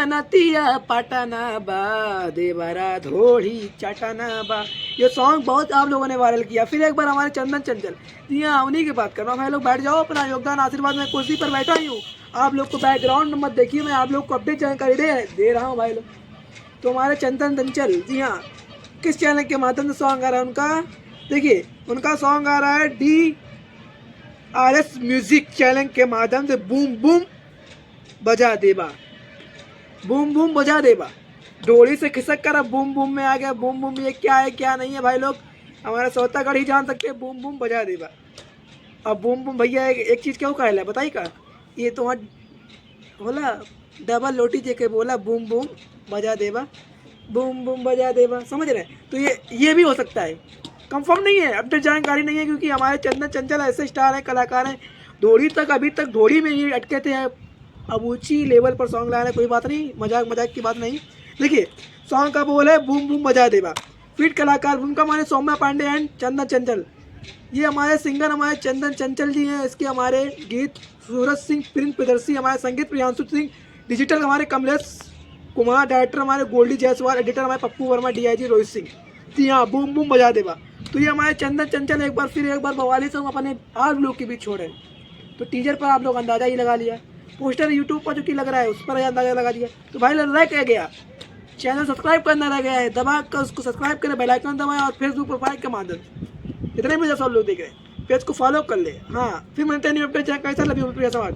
नतिया पटना बा देवरा धोड़ी चटना बा। ये सॉन्ग बहुत आप लोगों ने वायरल किया। फिर एक बार हमारे चंदन चंचल, जी हाँ उन्हीं की बात कर रहा हूँ। भाई लोग बैठ जाओ, अपना योगदान आशीर्वाद में कुर्सी पर बैठा ही हूँ। आप लोग को बैकग्राउंड मत देखिए, मैं आप लोग को अपडेट जानकारी दे रहा हूँ भाई लोग। तो हमारे चंदन चंचल, जी हाँ, किस चैनल के माध्यम से सॉन्ग आ रहा है उनका, देखिए उनका सॉन्ग आ रहा है DRS म्यूजिक चैनल के माध्यम से। बूम बूम बजा देबा, बूम बूम बजा देबा, डोरी से खिसक कर अब बूम बूम में आ गया। बूम बूम ये क्या है क्या नहीं है भाई लोग, हमारा सोतागढ़ ही जान सकते हैं। बूम बूम बजा देबा। अब बूम बूम भैया एक चीज़ क्यों कहला बताई का, ये तो बोला डबल लोटी जेके बोला बूम बूम बजा देबा, बूम बूम बजा देबा, समझ रहे हैं। तो ये भी हो सकता है, कंफर्म नहीं है, अपडेट जानकारी नहीं है, क्योंकि हमारे चंदन चंचल ऐसे स्टार हैं, कलाकार हैं, धोड़ी तक अभी तक धोड़ी में ही अटके थे। अब ऊंची लेवल पर सॉन्ग ला रहे, कोई बात नहीं, मजाक मजाक की बात नहीं। देखिए सॉन्ग का बोल है बूम बूम बजा देबा। फिट कलाकार उनका हमारे सौम्या पांडे एंड चंदन चंचल, ये हमारे सिंगर हमारे चंदन चंचल जी हैं। इसके हमारे गीत सूरज सिंह प्रिंस प्रदर्शी, हमारे संगीत प्रियांशु सिंह, डिजिटल हमारे कमलेश कुमार, डायरेक्टर हमारे गोल्डी जायसवाल, एडिटर हमारे पप्पू वर्मा, DIG रोहित सिंह। जी हाँ, बूम बूम बजा देबा। तो ये हमारे चंदन चंचल एक बार बवाली से हम अपने आप लोग के बीच छोड़े। तो टीजर पर आप लोग अंदाजा ही लगा लिया, पोस्टर यूट्यूब पर जो कि लग रहा है उस पर अंदाजा लगा दिया। तो भाई रह क्या गया, चैनल सब्सक्राइब करना रह गया है, दबा कर उसको सब्सक्राइब करें, बेल आइकन दबाएं और फेसबुक प्रोफाइल के माध्यम से इतने मुझे सब लोग देख रहे हैं, पेज को फॉलो कर ले। हाँ फिर मिलते हैं न्यू अपडेट, कैसा लगी प्रिया समाज।